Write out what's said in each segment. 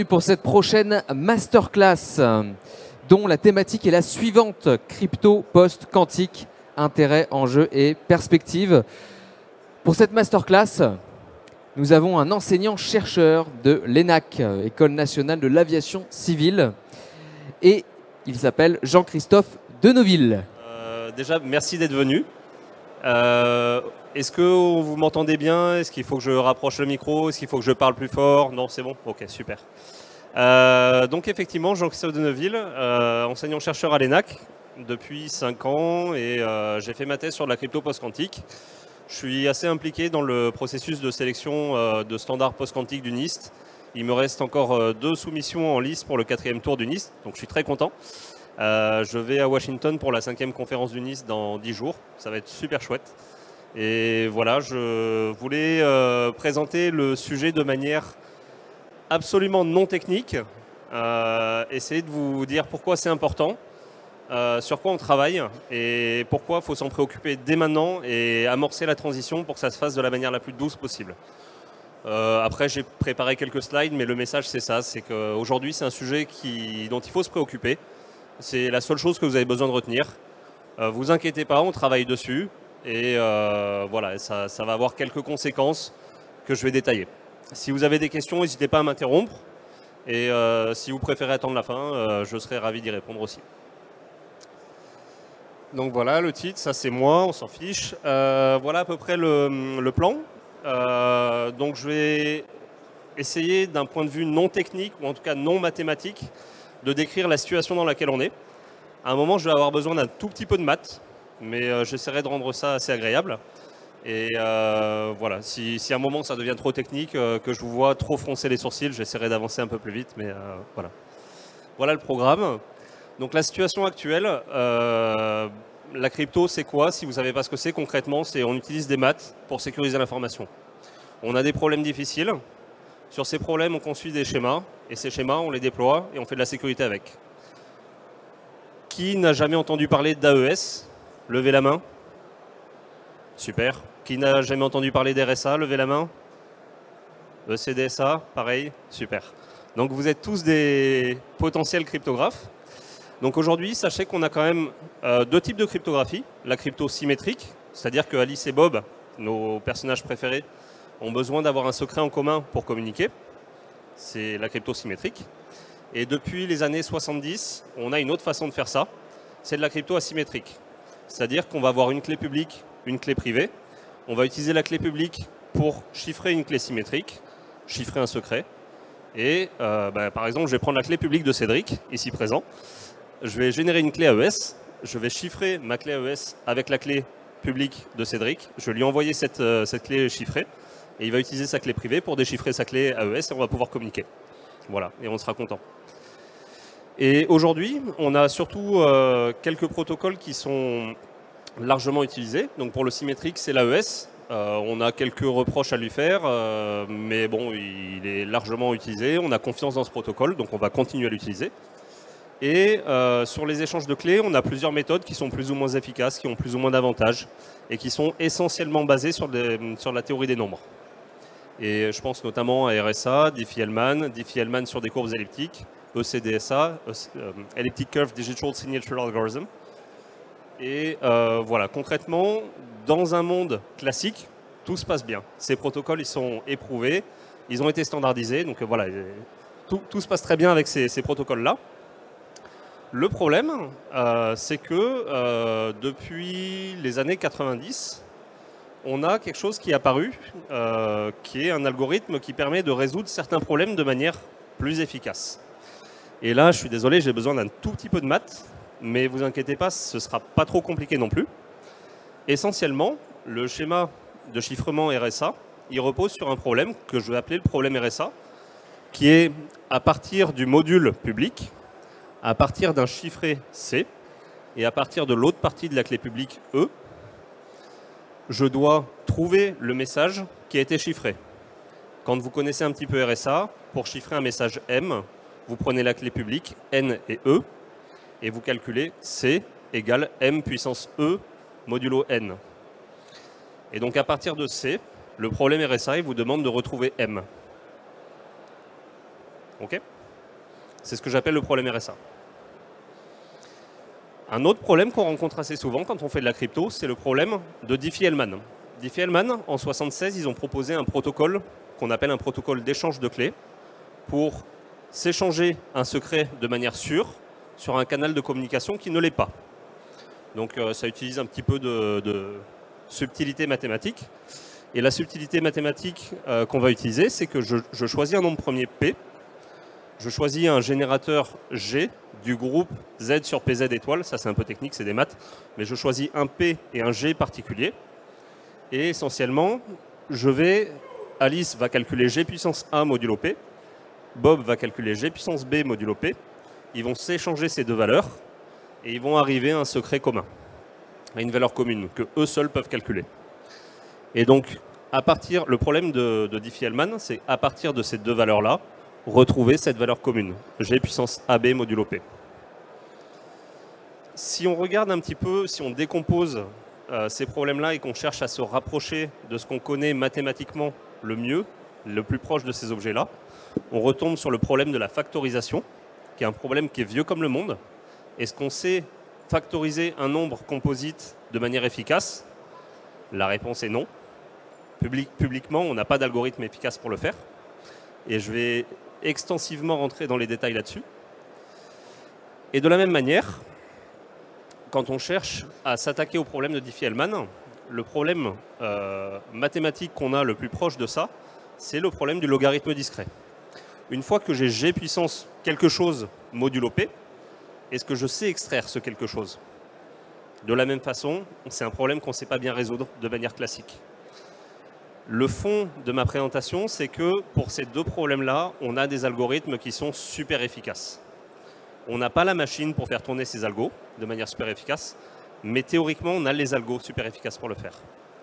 bienvenue pour cette prochaine masterclass dont la thématique est la suivante, crypto post-quantique, intérêt, enjeux et perspectives. Pour cette masterclass, nous avons un enseignant-chercheur de l'ENAC, École nationale de l'aviation civile, et il s'appelle Jean-Christophe Deneville. Déjà, merci d'être venu. Est-ce que vous m'entendez bien? Est-ce qu'il faut que je rapproche le micro? Est-ce qu'il faut que je parle plus fort? Non, c'est bon? Ok, super. Donc effectivement, Jean-Christophe Deneville, enseignant-chercheur à l'ENAC depuis 5 ans et j'ai fait ma thèse sur la crypto post-quantique. Je suis assez impliqué dans le processus de sélection de standards post-quantique du NIST. Il me reste encore 2 soumissions en lice pour le 4e tour du NIST, donc je suis très content. Je vais à Washington pour la 5e conférence du NIST dans 10 jours. Ça va être super chouette. Et voilà, je voulais présenter le sujet de manière absolument non technique. Essayer de vous dire pourquoi c'est important, sur quoi on travaille et pourquoi il faut s'en préoccuper dès maintenant et amorcer la transition pour que ça se fasse de la manière la plus douce possible. Après, j'ai préparé quelques slides, mais le message c'est ça, c'est qu'aujourd'hui c'est un sujet dont il faut se préoccuper. C'est la seule chose que vous avez besoin de retenir. Vous inquiétez pas, on travaille dessus et voilà, ça va avoir quelques conséquences que je vais détailler. Si vous avez des questions, n'hésitez pas à m'interrompre et si vous préférez attendre la fin, je serai ravi d'y répondre aussi. Donc voilà, le titre, ça c'est moi, on s'en fiche. Voilà à peu près le plan. Donc je vais essayer d'un point de vue non technique ou en tout cas non mathématique de décrire la situation dans laquelle on est. À un moment, je vais avoir besoin d'un tout petit peu de maths, mais j'essaierai de rendre ça assez agréable. Et voilà, si à un moment ça devient trop technique, que je vous vois trop froncer les sourcils, j'essaierai d'avancer un peu plus vite, mais voilà. Voilà le programme. Donc la situation actuelle, la crypto c'est quoi? Si vous ne savez pas ce que c'est concrètement, c'est on utilise des maths pour sécuriser l'information. On a des problèmes difficiles. Sur ces problèmes, on construit des schémas, et ces schémas, on les déploie et on fait de la sécurité avec. Qui n'a jamais entendu parler d'AES? Levez la main. Super. Qui n'a jamais entendu parler d'RSA? Levez la main. ECDSA, pareil. Super. Donc vous êtes tous des potentiels cryptographes. Donc aujourd'hui, sachez qu'on a quand même 2 types de cryptographie. La crypto symétrique, c'est-à-dire que Alice et Bob, nos personnages préférés, ont besoin d'avoir un secret en commun pour communiquer. C'est la crypto symétrique. Et depuis les années 70, on a une autre façon de faire ça. C'est de la crypto asymétrique. C'est-à-dire qu'on va avoir une clé publique, une clé privée. On va utiliser la clé publique pour chiffrer une clé symétrique, chiffrer un secret. Et par exemple, je vais prendre la clé publique de Cédric, ici présent. Je vais générer une clé AES. Je vais chiffrer ma clé AES avec la clé publique de Cédric. Je vais lui envoyer cette clé chiffrée. Et il va utiliser sa clé privée pour déchiffrer sa clé AES et on va pouvoir communiquer. Voilà, et on sera content. Et aujourd'hui, on a surtout quelques protocoles qui sont largement utilisés. Donc pour le symétrique, c'est l'AES. On a quelques reproches à lui faire, mais bon, il est largement utilisé. On a confiance dans ce protocole, donc on va continuer à l'utiliser. Et sur les échanges de clés, on a plusieurs méthodes qui sont plus ou moins efficaces, qui ont plus ou moins d'avantages, et qui sont essentiellement basées sur la théorie des nombres. Et je pense notamment à RSA, Diffie-Hellman sur des courbes elliptiques, ECDSA, Elliptic Curve Digital Signature Algorithm. Et voilà, concrètement, dans un monde classique, tout se passe bien. Ces protocoles, ils sont éprouvés, ils ont été standardisés, donc voilà, tout se passe très bien avec ces protocoles-là. Le problème, c'est que depuis les années 90, on a quelque chose qui est apparu, qui est un algorithme qui permet de résoudre certains problèmes de manière plus efficace. Et là, je suis désolé, j'ai besoin d'un tout petit peu de maths, mais vous inquiétez pas, ce ne sera pas trop compliqué non plus. Essentiellement, le schéma de chiffrement RSA, il repose sur un problème que je vais appeler le problème RSA, qui est à partir du module public, à partir d'un chiffré C, et à partir de l'autre partie de la clé publique E, je dois trouver le message qui a été chiffré. Quand vous connaissez un petit peu RSA, pour chiffrer un message M, vous prenez la clé publique N et E, et vous calculez C égale M puissance E modulo N. Et donc à partir de C, le problème RSA il vous demande de retrouver M. Ok ? C'est ce que j'appelle le problème RSA. Un autre problème qu'on rencontre assez souvent quand on fait de la crypto, c'est le problème de Diffie-Hellman. Diffie-Hellman, en 1976, ils ont proposé un protocole qu'on appelle un protocole d'échange de clés pour s'échanger un secret de manière sûre sur un canal de communication qui ne l'est pas. Donc ça utilise un petit peu de subtilité mathématique. Et la subtilité mathématique qu'on va utiliser, c'est que je choisis un nombre premier P, je choisis un générateur G du groupe Z sur PZ étoile, ça c'est un peu technique, c'est des maths, mais je choisis un P et un G particulier. Et essentiellement, Alice va calculer G puissance A modulo P, Bob va calculer G puissance B modulo P, ils vont s'échanger ces deux valeurs et ils vont arriver à un secret commun, à une valeur commune que eux seuls peuvent calculer. Et donc, le problème de Diffie-Hellman, c'est à partir de ces deux valeurs-là, retrouver cette valeur commune, G puissance AB modulo P. Si on regarde un petit peu, si on décompose ces problèmes-là et qu'on cherche à se rapprocher de ce qu'on connaît mathématiquement le mieux, le plus proche de ces objets-là, on retombe sur le problème de la factorisation, qui est un problème qui est vieux comme le monde. Est-ce qu'on sait factoriser un nombre composite de manière efficace? La réponse est non. Publiquement, on n'a pas d'algorithme efficace pour le faire. Et je vais extensivement rentrer dans les détails là-dessus. Et de la même manière, quand on cherche à s'attaquer au problème de Diffie-Hellman, le problème mathématique qu'on a le plus proche de ça, c'est le problème du logarithme discret. Une fois que j'ai G puissance quelque chose modulo P, est-ce que je sais extraire ce quelque chose? De la même façon, c'est un problème qu'on ne sait pas bien résoudre de manière classique. Le fond de ma présentation, c'est que pour ces deux problèmes-là, on a des algorithmes qui sont super efficaces. On n'a pas la machine pour faire tourner ces algos de manière super efficace, mais théoriquement, on a les algos super efficaces pour le faire.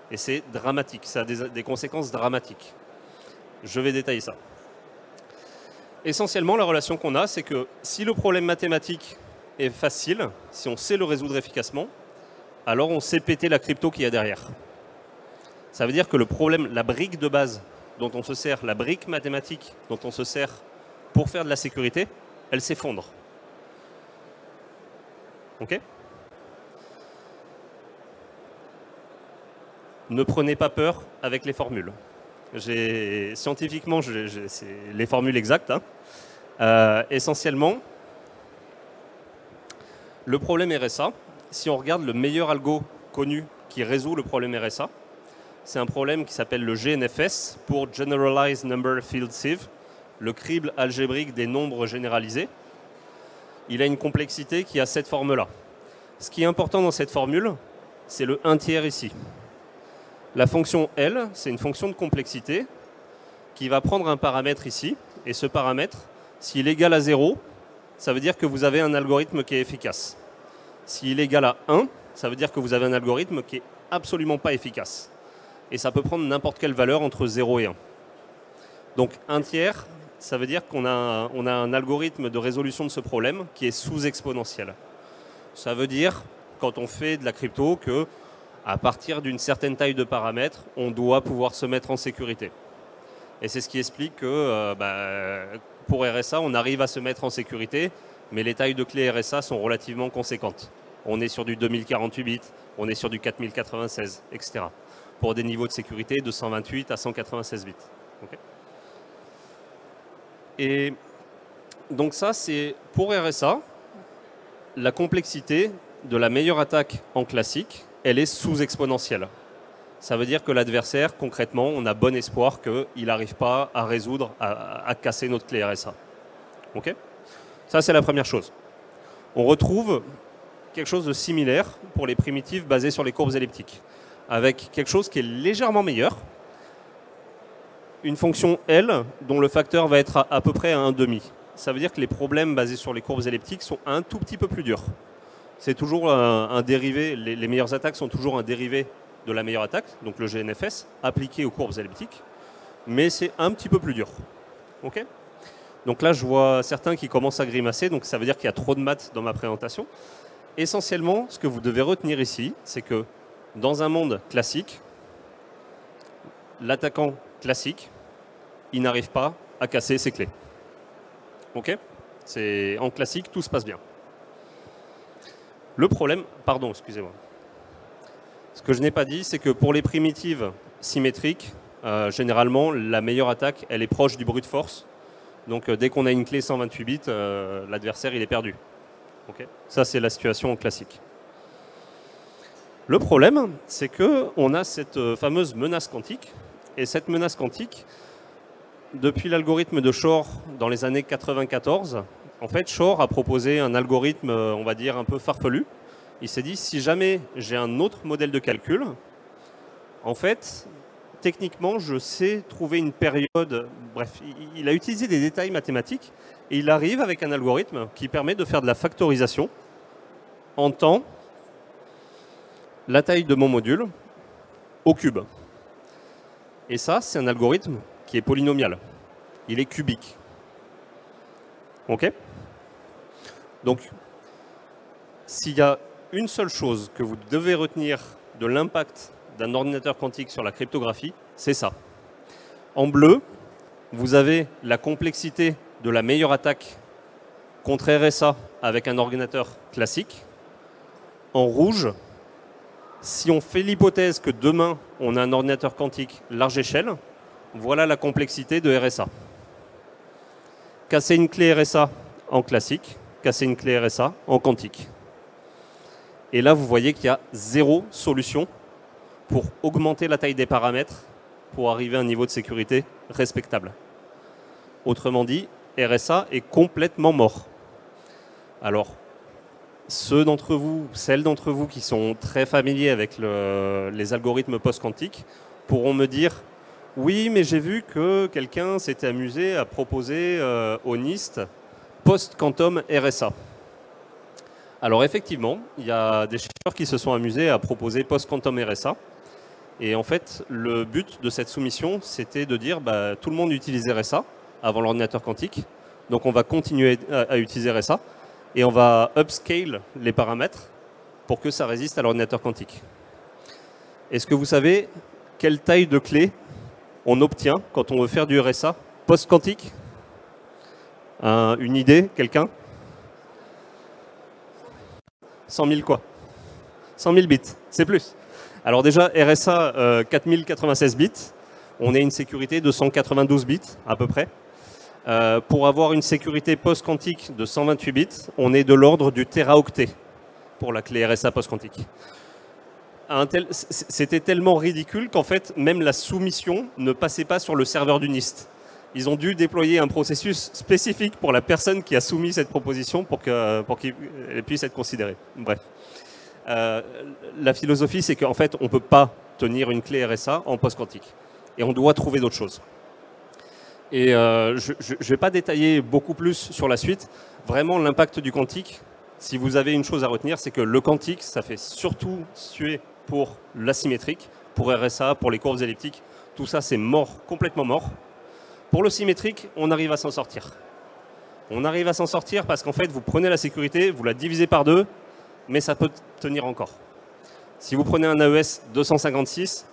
Et c'est dramatique, ça a des conséquences dramatiques. Je vais détailler ça. Essentiellement, la relation qu'on a, c'est que si le problème mathématique est facile, si on sait le résoudre efficacement, alors on sait péter la crypto qu'il y a derrière. Ça veut dire que le problème, la brique de base dont on se sert, la brique mathématique dont on se sert pour faire de la sécurité, elle s'effondre. Ok ? Ne prenez pas peur avec les formules. Scientifiquement, c'est les formules exactes. Essentiellement, le problème RSA, si on regarde le meilleur algo connu qui résout le problème RSA, c'est un problème qui s'appelle le GNFS pour Generalized Number Field Sieve, le crible algébrique des nombres généralisés. Il a une complexité qui a cette forme-là. Ce qui est important dans cette formule, c'est le 1/3 ici. La fonction L, c'est une fonction de complexité qui va prendre un paramètre ici, et ce paramètre, s'il est égal à 0, ça veut dire que vous avez un algorithme qui est efficace. S'il est égal à 1, ça veut dire que vous avez un algorithme qui n'est absolument pas efficace. Et ça peut prendre n'importe quelle valeur entre 0 et 1. Donc 1/3, ça veut dire qu'on a un algorithme de résolution de ce problème qui est sous-exponentiel. Ça veut dire, quand on fait de la crypto, que à partir d'une certaine taille de paramètres, on doit pouvoir se mettre en sécurité. Et c'est ce qui explique que pour RSA, on arrive à se mettre en sécurité, mais les tailles de clés RSA sont relativement conséquentes. On est sur du 2048 bits, on est sur du 4096, etc. Pour des niveaux de sécurité de 128 à 196 bits. Okay. Et donc ça, c'est pour RSA, la complexité de la meilleure attaque en classique, elle est sous-exponentielle. Ça veut dire que l'adversaire, concrètement, on a bon espoir qu'il n'arrive pas à résoudre, à casser notre clé RSA. Okay. Ça, c'est la première chose. On retrouve quelque chose de similaire pour les primitives basées sur les courbes elliptiques, avec quelque chose qui est légèrement meilleur, une fonction L dont le facteur va être à peu près à 1,5. Ça veut dire que les problèmes basés sur les courbes elliptiques sont un tout petit peu plus durs. C'est toujours un dérivé, les meilleures attaques sont toujours un dérivé de la meilleure attaque, donc le GNFS, appliqué aux courbes elliptiques, mais c'est un petit peu plus dur. Okay. Donc là, je vois certains qui commencent à grimacer, donc ça veut dire qu'il y a trop de maths dans ma présentation. Essentiellement, ce que vous devez retenir ici, c'est que dans un monde classique, l'attaquant classique, il n'arrive pas à casser ses clés. Ok ? En classique, tout se passe bien. Le problème, pardon, excusez-moi. Ce que je n'ai pas dit, c'est que pour les primitives symétriques, généralement, la meilleure attaque, elle est proche du brute force. Donc dès qu'on a une clé 128 bits, l'adversaire, il est perdu. Okay. Ça, c'est la situation classique. Le problème, c'est qu'on a cette fameuse menace quantique. Et cette menace quantique, depuis l'algorithme de Shor dans les années 94, en fait, Shor a proposé un algorithme, on va dire, un peu farfelu. Il s'est dit, si jamais j'ai un autre modèle de calcul, en fait, techniquement, je sais trouver une période... Bref, il a utilisé des détails mathématiques et il arrive avec un algorithme qui permet de faire de la factorisation en temps la taille de mon module au cube. Et ça, c'est un algorithme qui est polynomial. Il est cubique. OK? Donc, s'il y a une seule chose que vous devez retenir de l'impact d'un ordinateur quantique sur la cryptographie, c'est ça. En bleu, vous avez la complexité de la meilleure attaque contre RSA avec un ordinateur classique. En rouge, si on fait l'hypothèse que demain, on a un ordinateur quantique large échelle, voilà la complexité de RSA. Casser une clé RSA en classique, casser une clé RSA en quantique. Et là, vous voyez qu'il y a zéro solution pour augmenter la taille des paramètres pour arriver à un niveau de sécurité respectable. Autrement dit, RSA est complètement mort. Alors, ceux d'entre vous, celles d'entre vous qui sont très familiers avec les algorithmes post-quantiques pourront me dire « Oui, mais j'ai vu que quelqu'un s'était amusé à proposer au NIST post-quantum RSA ». Alors effectivement, il y a des chercheurs qui se sont amusés à proposer post-quantum RSA. Et en fait, le but de cette soumission, c'était de dire tout le monde utilise RSA avant l'ordinateur quantique. Donc on va continuer à utiliser RSA. Et on va upscale les paramètres pour que ça résiste à l'ordinateur quantique. Est-ce que vous savez quelle taille de clé on obtient quand on veut faire du RSA post-quantique? Une idée, quelqu'un? 100 000 quoi? 100 000 bits, c'est plus. Alors déjà, RSA 4096 bits, on a une sécurité de 192 bits à peu près. Pour avoir une sécurité post-quantique de 128 bits, on est de l'ordre du téraoctet pour la clé RSA post-quantique. C'était tellement ridicule qu'en fait, même la soumission ne passait pas sur le serveur du NIST. Ils ont dû déployer un processus spécifique pour la personne qui a soumis cette proposition pour qu'elle puisse être considérée. Bref. La philosophie, c'est qu'en fait, on ne peut pas tenir une clé RSA en post-quantique. Et on doit trouver d'autres choses. Et je ne vais pas détailler beaucoup plus sur la suite. Vraiment, l'impact du quantique, si vous avez une chose à retenir, c'est que le quantique, ça fait surtout suer pour l'asymétrique, pour RSA, pour les courbes elliptiques. Tout ça, c'est mort, complètement mort. Pour le symétrique, on arrive à s'en sortir. On arrive à s'en sortir parce qu'en fait, vous prenez la sécurité, vous la divisez par deux, mais ça peut tenir encore. Si vous prenez un AES 256,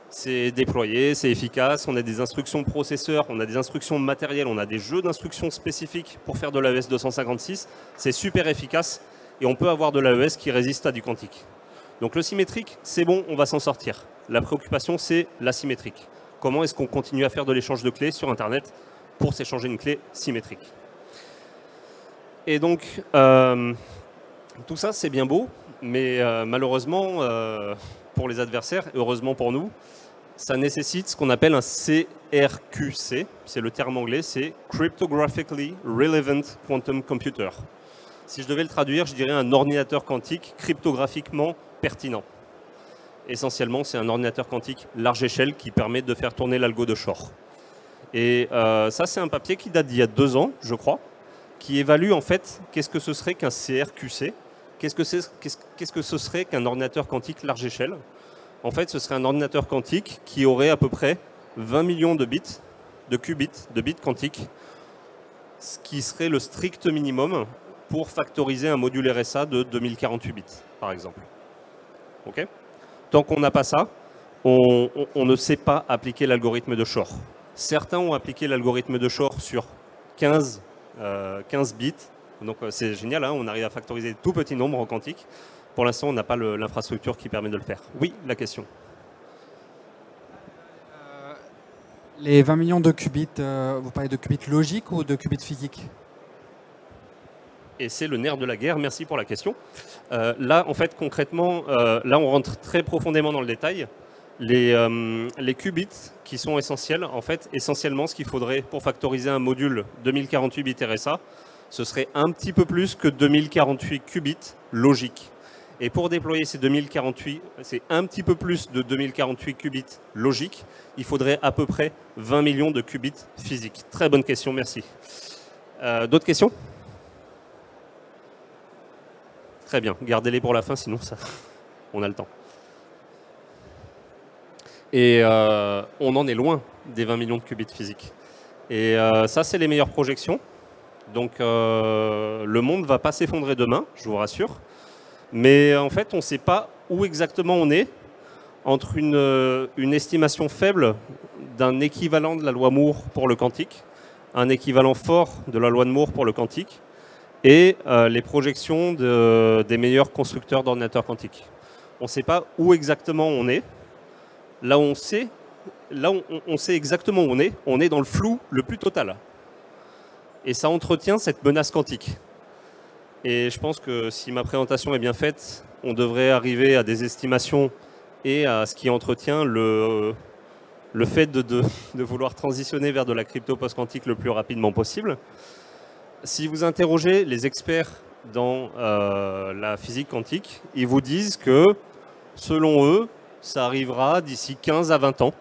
c'est déployé, c'est efficace, on a des instructions processeurs, on a des instructions matérielles, on a des jeux d'instructions spécifiques pour faire de l'AES 256. C'est super efficace et on peut avoir de l'AES qui résiste à du quantique. Donc le symétrique, c'est bon, on va s'en sortir. La préoccupation, c'est l'asymétrique. Comment est-ce qu'on continue à faire de l'échange de clés sur Internet pour s'échanger une clé symétrique? Et donc, tout ça, c'est bien beau, mais malheureusement, pour les adversaires, heureusement pour nous, ça nécessite ce qu'on appelle un CRQC. C'est le terme anglais, c'est Cryptographically Relevant Quantum Computer. Si je devais le traduire, je dirais un ordinateur quantique cryptographiquement pertinent. Essentiellement, c'est un ordinateur quantique large échelle qui permet de faire tourner l'algo de Shor. Et ça, c'est un papier qui date d'il y a 2 ans, je crois, qui évalue en fait qu'est-ce que ce serait qu'un CRQC, qu'est-ce que ce serait qu'un ordinateur quantique large échelle. En fait, ce serait un ordinateur quantique qui aurait à peu près 20 millions de bits, de qubits, de bits quantiques, ce qui serait le strict minimum pour factoriser un module RSA de 2048 bits, par exemple. OK ? Tant qu'on n'a pas ça, on ne sait pas appliquer l'algorithme de Shor. Certains ont appliqué l'algorithme de Shor sur 15 15 bits. Donc c'est génial, hein, on arrive à factoriser de tout petits nombres en quantique. Pour l'instant, on n'a pas l'infrastructure qui permet de le faire. Oui, la question. Les 20 millions de qubits, vous parlez de qubits logiques ou de qubits physiques? Et c'est le nerf de la guerre, merci pour la question. Là, en fait, concrètement, là, on rentre très profondément dans le détail. Les qubits qui sont essentiels, en fait, essentiellement, ce qu'il faudrait pour factoriser un module 2048 bits RSA, ce serait un petit peu plus que 2048 qubits logiques. Et pour déployer ces 2048, c'est un petit peu plus de 2048 qubits logiques, il faudrait à peu près 20 millions de qubits physiques. Très bonne question, merci. D'autres questions? Très bien, gardez-les pour la fin, sinon ça, on a le temps. Et on en est loin des 20 millions de qubits physiques. Et ça, c'est les meilleures projections. Donc le monde ne va pas s'effondrer demain, je vous rassure. Mais en fait, on ne sait pas où exactement on est entre une estimation faible d'un équivalent de la loi Moore pour le quantique, un équivalent fort de la loi de Moore pour le quantique, et les projections des meilleurs constructeurs d'ordinateurs quantiques. On ne sait pas où exactement on est. Là où on sait exactement où on est dans le flou le plus total. Et ça entretient cette menace quantique. Et je pense que si ma présentation est bien faite, on devrait arriver à des estimations et à ce qui entretient le fait de vouloir transitionner vers de la crypto post-quantique le plus rapidement possible. Si vous interrogez les experts dans la physique quantique, ils vous disent que, selon eux, ça arrivera d'ici 15 à 20 ans.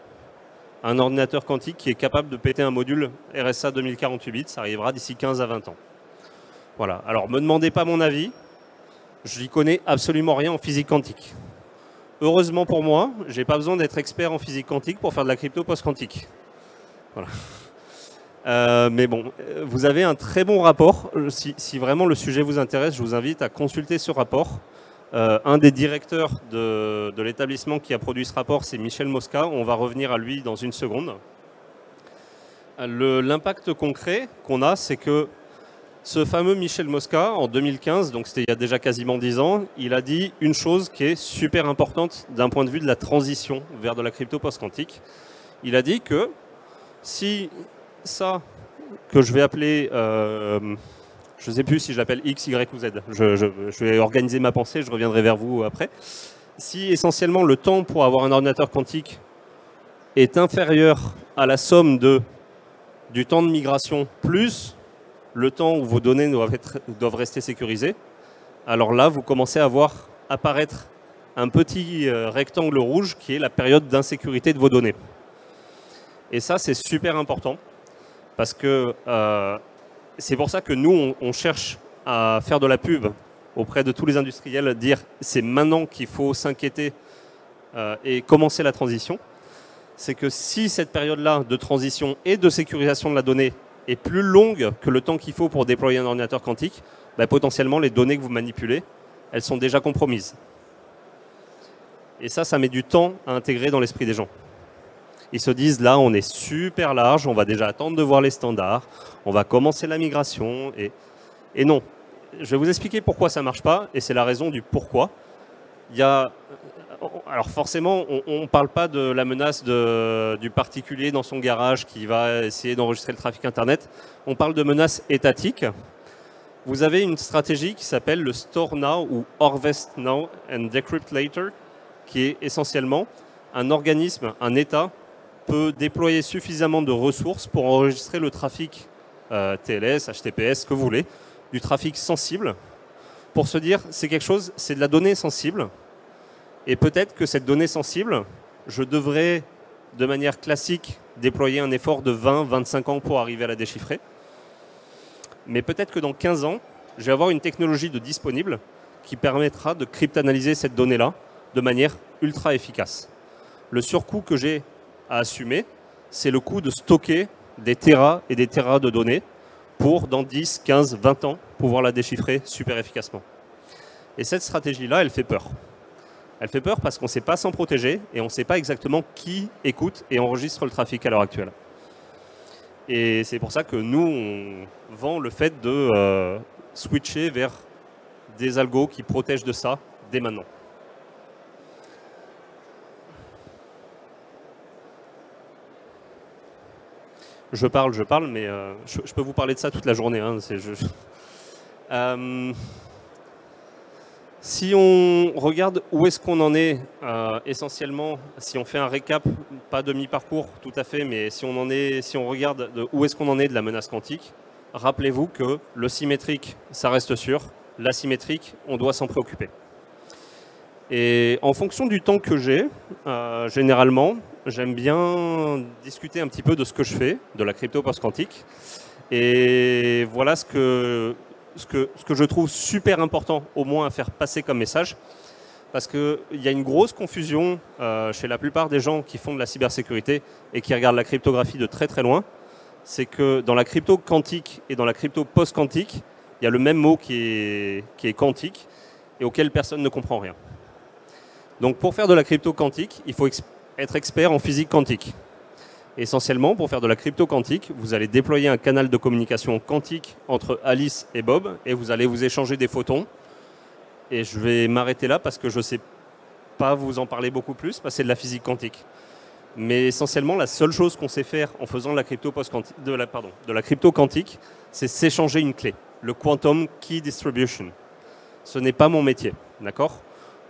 Un ordinateur quantique qui est capable de péter un module RSA 2048 bits, ça arrivera d'ici 15 à 20 ans. Voilà. Alors, ne me demandez pas mon avis. Je n'y connais absolument rien en physique quantique. Heureusement pour moi, je n'ai pas besoin d'être expert en physique quantique pour faire de la crypto post-quantique. Voilà. Mais bon, vous avez un très bon rapport. Si vraiment le sujet vous intéresse, je vous invite à consulter ce rapport. Un des directeurs de l'établissement qui a produit ce rapport, c'est Michel Mosca. On va revenir à lui dans une seconde. L'impact concret qu'on a, c'est que ce fameux Michel Mosca, en 2015, donc c'était il y a déjà quasiment 10 ans, il a dit une chose qui est super importante d'un point de vue de la transition vers de la crypto post-quantique. Il a dit que si ça, que je vais appeler, je ne sais plus si je l'appelle X, Y ou Z, je vais organiser ma pensée, je reviendrai vers vous après. Si essentiellement le temps pour avoir un ordinateur quantique est inférieur à la somme du temps de migration plus le temps où vos données doivent rester sécurisées, alors là, vous commencez à voir apparaître un petit rectangle rouge qui est la période d'insécurité de vos données. Et ça, c'est super important parce que c'est pour ça que nous, on cherche à faire de la pub auprès de tous les industriels, dire c'est maintenant qu'il faut s'inquiéter et commencer la transition. C'est que si cette période-là de transition et de sécurisation de la donnée est plus longue que le temps qu'il faut pour déployer un ordinateur quantique, bah, potentiellement les données que vous manipulez, elles sont déjà compromises. Et ça met du temps à intégrer dans l'esprit des gens. Ils se disent là, on est super large, on va déjà attendre de voir les standards, on va commencer la migration. Et non, je vais vous expliquer pourquoi ça ne marche pas, et c'est la raison du pourquoi. Alors forcément, on ne parle pas de la menace du particulier dans son garage qui va essayer d'enregistrer le trafic Internet. On parle de menaces étatiques. Vous avez une stratégie qui s'appelle le Store Now ou Harvest Now and Decrypt Later, qui est essentiellement un organisme, un État, peut déployer suffisamment de ressources pour enregistrer le trafic TLS, HTTPS, ce que vous voulez, du trafic sensible, pour se dire c'est quelque chose, c'est de la donnée sensible. Et peut-être que cette donnée sensible, je devrais, de manière classique, déployer un effort de 20-25 ans pour arriver à la déchiffrer. Mais peut-être que dans 15 ans, je vais avoir une technologie de disponible qui permettra de cryptanalyser cette donnée-là de manière ultra efficace. Le surcoût que j'ai à assumer, c'est le coût de stocker des terras et des terras de données pour, dans 10, 15, 20 ans, pouvoir la déchiffrer super efficacement. Et cette stratégie-là, elle fait peur. Elle fait peur parce qu'on ne sait pas s'en protéger et on ne sait pas exactement qui écoute et enregistre le trafic à l'heure actuelle. Et c'est pour ça que nous, on vend le fait de switcher vers des algos qui protègent de ça dès maintenant. Je parle, mais je peux vous parler de ça toute la journée. Hein, si on regarde où est-ce qu'on en est, essentiellement, si on fait un récap, pas demi-parcours tout à fait, mais si on regarde où est-ce qu'on en est de la menace quantique, rappelez-vous que le symétrique, ça reste sûr, l'asymétrique, on doit s'en préoccuper. Et en fonction du temps que j'ai, généralement, j'aime bien discuter un petit peu de ce que je fais, de la crypto post-quantique. Et voilà ce que je trouve super important, au moins à faire passer comme message. Parce qu'il y a une grosse confusion chez la plupart des gens qui font de la cybersécurité et qui regardent la cryptographie de très très loin. C'est que dans la crypto quantique et dans la crypto post-quantique, il y a le même mot qui est quantique et auquel personne ne comprend rien. Donc pour faire de la crypto quantique, il faut être expert en physique quantique. Essentiellement, pour faire de la crypto quantique, vous allez déployer un canal de communication quantique entre Alice et Bob et vous allez vous échanger des photons. Et je vais m'arrêter là parce que je ne sais pas vous en parler beaucoup plus, parce que c'est de la physique quantique. Mais essentiellement, la seule chose qu'on sait faire en faisant de la crypto post-quantique, de la crypto quantique, c'est s'échanger une clé, le quantum key distribution. Ce n'est pas mon métier, d'accord ?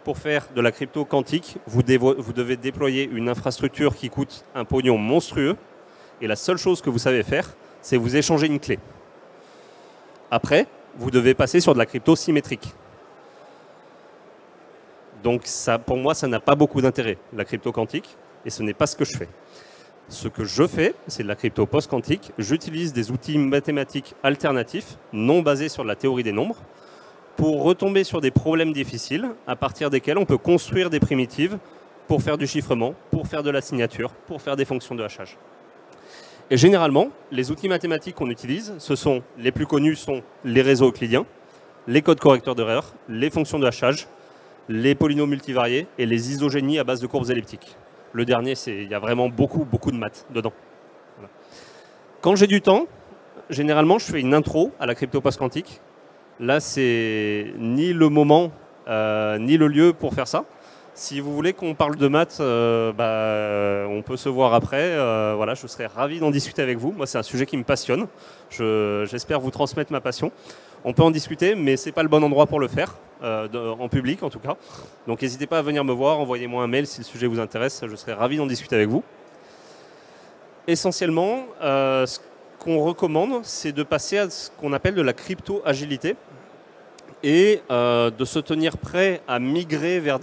Pour faire de la crypto quantique, vous devez déployer une infrastructure qui coûte un pognon monstrueux. Et la seule chose que vous savez faire, c'est vous échanger une clé. Après, vous devez passer sur de la crypto symétrique. Donc ça, pour moi, ça n'a pas beaucoup d'intérêt, la crypto quantique. Et ce n'est pas ce que je fais. Ce que je fais, c'est de la crypto post-quantique. J'utilise des outils mathématiques alternatifs, non basés sur la théorie des nombres, pour retomber sur des problèmes difficiles à partir desquels on peut construire des primitives pour faire du chiffrement, pour faire de la signature, pour faire des fonctions de hachage. Et généralement, les outils mathématiques qu'on utilise, les plus connus sont les réseaux euclidiens, les codes correcteurs d'erreurs, les fonctions de hachage, les polynômes multivariés et les isogénies à base de courbes elliptiques. Le dernier, il y a vraiment beaucoup de maths dedans. Voilà. Quand j'ai du temps, généralement, je fais une intro à la crypto post-quantique. Là, c'est ni le moment, ni le lieu pour faire ça. Si vous voulez qu'on parle de maths, on peut se voir après. Voilà, je serais ravi d'en discuter avec vous. Moi, c'est un sujet qui me passionne. J'espère vous transmettre ma passion. On peut en discuter, mais ce n'est pas le bon endroit pour le faire, en public en tout cas. Donc n'hésitez pas à venir me voir, envoyez-moi un mail si le sujet vous intéresse. Je serais ravi d'en discuter avec vous. Essentiellement, ce qu'on recommande, c'est de passer à ce qu'on appelle de la crypto-agilité et de se tenir prêt à migrer vers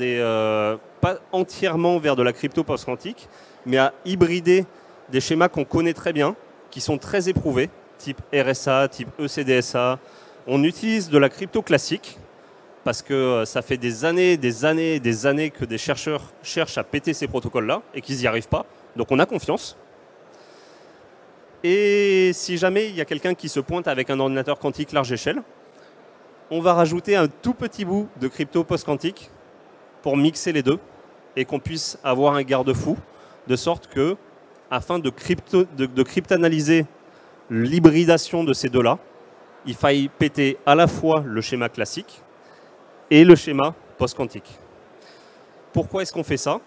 pas entièrement vers de la crypto post-quantique, mais à hybrider des schémas qu'on connaît très bien, qui sont très éprouvés, type RSA, type ECDSA. On utilise de la crypto classique parce que ça fait des années que des chercheurs cherchent à péter ces protocoles-là et qu'ils n'y arrivent pas. Donc on a confiance. Et si jamais il y a quelqu'un qui se pointe avec un ordinateur quantique large échelle, on va rajouter un tout petit bout de crypto post-quantique pour mixer les deux et qu'on puisse avoir un garde-fou, de sorte que, afin de cryptanalyser l'hybridation de ces deux-là, il faille péter à la fois le schéma classique et le schéma post-quantique. Pourquoi est-ce qu'on fait ça ?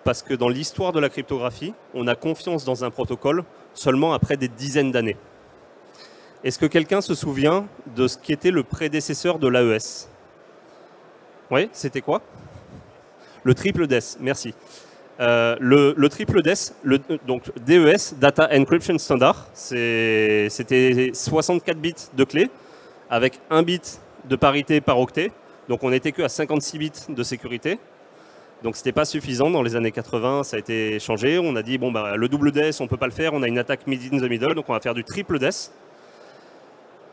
Parce que dans l'histoire de la cryptographie, on a confiance dans un protocole seulement après des dizaines d'années. Est-ce que quelqu'un se souvient de ce qui était le prédécesseur de l'AES ? Oui, c'était quoi ? Le triple DES, merci. Le triple DES, donc DES, Data Encryption Standard, c'était 64 bits de clé avec 1 bit de parité par octet. Donc on n'était que à 56 bits de sécurité. Donc ce n'était pas suffisant. Dans les années 80, ça a été changé. On a dit, bon, le double DES, on ne peut pas le faire. On a une attaque mid in the middle, donc on va faire du triple DES.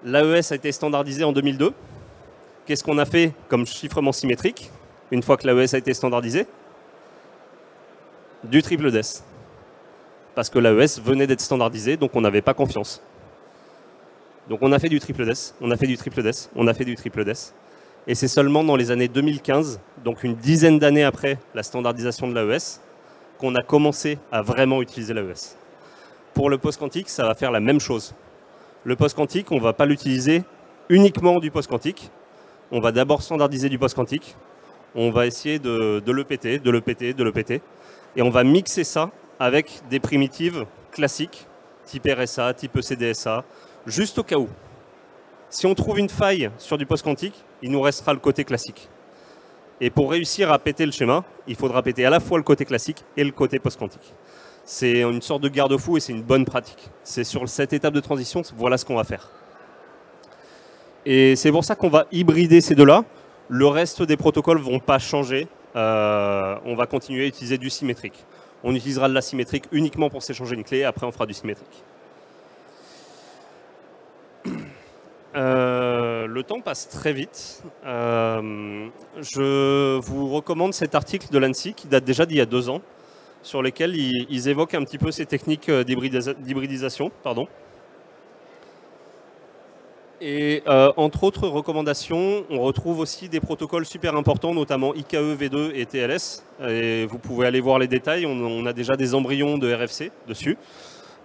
L'AES a été standardisé en 2002. Qu'est-ce qu'on a fait comme chiffrement symétrique une fois que l'AES a été standardisé ? Du triple DES. Parce que l'AES venait d'être standardisé, donc on n'avait pas confiance. Donc on a fait du triple DES, on a fait du triple DES, on a fait du triple DES. Et c'est seulement dans les années 2015, donc une dizaine d'années après la standardisation de l'AES, qu'on a commencé à vraiment utiliser l'AES. Pour le post-quantique, ça va faire la même chose. Le post-quantique, on ne va pas l'utiliser uniquement du post-quantique. On va d'abord standardiser du post-quantique. On va essayer de le péter, de le péter, de le péter. Et on va mixer ça avec des primitives classiques, type RSA, type ECDSA, juste au cas où. Si on trouve une faille sur du post-quantique, il nous restera le côté classique. Et pour réussir à péter le schéma, il faudra péter à la fois le côté classique et le côté post-quantique. C'est une sorte de garde-fou et c'est une bonne pratique. C'est sur cette étape de transition, voilà ce qu'on va faire. Et c'est pour ça qu'on va hybrider ces deux-là. Le reste des protocoles ne vont pas changer. On va continuer à utiliser du symétrique. On utilisera de l'asymétrique uniquement pour s'échanger une clé, après on fera du symétrique. Le temps passe très vite. Je vous recommande cet article de l'ANSSI qui date déjà d'il y a 2 ans, sur lesquels ils évoquent un petit peu ces techniques d'hybridisation. Et entre autres recommandations, on retrouve aussi des protocoles super importants, notamment IKE V2 et TLS. Et vous pouvez aller voir les détails, on a déjà des embryons de RFC dessus.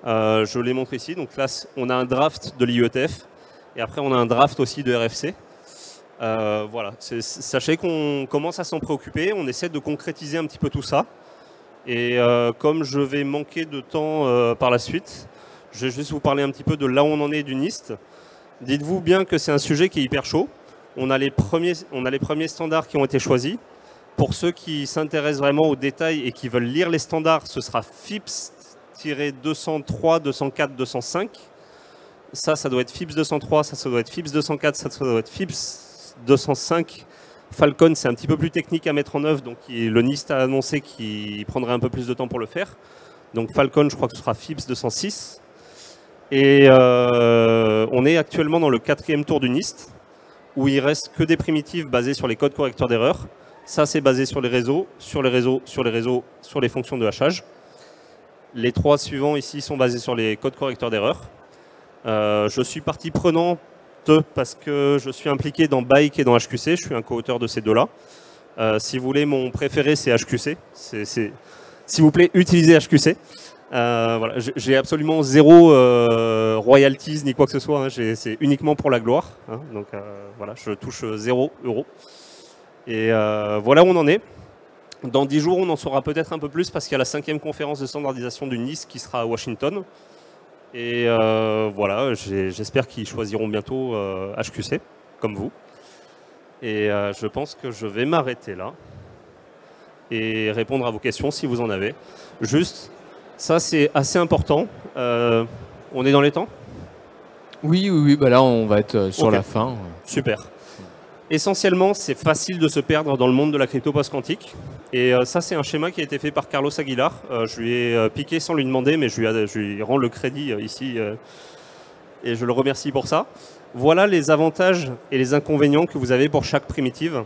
Je les montre ici. Donc là, on a un draft de l'IETF. Et après, on a un draft aussi de RFC. Voilà. Sachez qu'on commence à s'en préoccuper. On essaie de concrétiser un petit peu tout ça. Et comme je vais manquer de temps par la suite, je vais juste vous parler un petit peu de là où on en est du NIST. Dites-vous bien que c'est un sujet qui est hyper chaud. On a les premiers standards qui ont été choisis. Pour ceux qui s'intéressent vraiment aux détails et qui veulent lire les standards, ce sera FIPS-203, 204, 205. Ça doit être FIPS 203, ça doit être FIPS 204, ça doit être FIPS 205. Falcon, c'est un petit peu plus technique à mettre en œuvre, donc le NIST a annoncé qu'il prendrait un peu plus de temps pour le faire. Donc Falcon, je crois que ce sera FIPS 206. Et on est actuellement dans le 4e tour du NIST, où il reste que des primitives basées sur les codes correcteurs d'erreurs. Ça, c'est basé sur les réseaux, sur les réseaux, sur les réseaux, sur les fonctions de hachage. Les 3 suivants ici sont basés sur les codes correcteurs d'erreurs. Je suis partie prenante parce que je suis impliqué dans Bike et dans HQC. Je suis un co-auteur de ces deux-là. Si vous voulez, mon préféré, c'est HQC. S'il vous plaît, utilisez HQC. Voilà. J'ai absolument 0 royalties ni quoi que ce soit. Hein. C'est uniquement pour la gloire. Hein. Donc voilà, je touche 0 €. Et voilà où on en est. Dans 10 jours, on en saura peut-être un peu plus parce qu'il y a la 5e conférence de standardisation du NIST qui sera à Washington. Et voilà, j'espère qu'ils choisiront bientôt HQC, comme vous. Et je pense que je vais m'arrêter là et répondre à vos questions si vous en avez. Juste, ça c'est assez important. On est dans les temps ? Oui, bah là on va être sur la fin. Super. Essentiellement, c'est facile de se perdre dans le monde de la crypto post-quantique. Et ça, c'est un schéma qui a été fait par Carlos Aguilar. Je lui ai piqué sans lui demander, mais je lui rends le crédit ici. Et je le remercie pour ça. Voilà les avantages et les inconvénients que vous avez pour chaque primitive.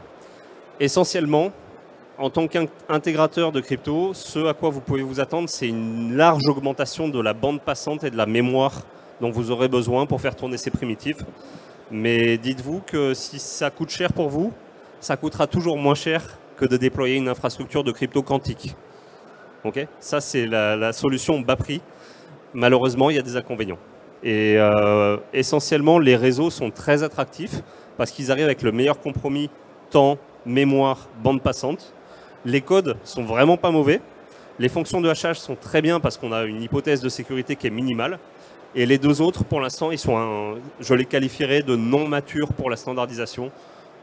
Essentiellement, en tant qu'intégrateur de crypto, ce à quoi vous pouvez vous attendre, c'est une large augmentation de la bande passante et de la mémoire dont vous aurez besoin pour faire tourner ces primitives. Mais dites-vous que si ça coûte cher pour vous, ça coûtera toujours moins cher que de déployer une infrastructure de crypto quantique. Okay ? Ça, c'est la solution bas prix. Malheureusement, il y a des inconvénients. Et essentiellement, les réseaux sont très attractifs parce qu'ils arrivent avec le meilleur compromis temps, mémoire, bande passante. Les codes sont vraiment pas mauvais. Les fonctions de hachage sont très bien parce qu'on a une hypothèse de sécurité qui est minimale. Et les 2 autres, pour l'instant, je les qualifierais de non matures pour la standardisation.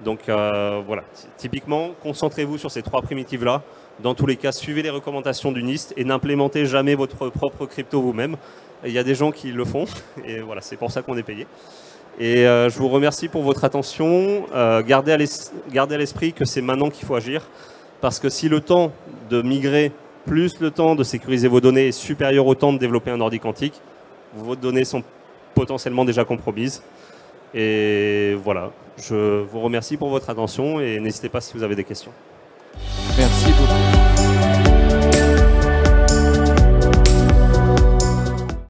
Donc voilà, typiquement, concentrez-vous sur ces 3 primitives-là. Dans tous les cas, suivez les recommandations du NIST et n'implémentez jamais votre propre crypto vous-même. Il y a des gens qui le font et voilà, c'est pour ça qu'on est payé. Et je vous remercie pour votre attention. Gardez à l'esprit que c'est maintenant qu'il faut agir. Parce que si le temps de migrer plus le temps de sécuriser vos données est supérieur au temps de développer un ordi quantique, vos données sont potentiellement déjà compromises. Et voilà, je vous remercie pour votre attention et n'hésitez pas si vous avez des questions. Merci beaucoup.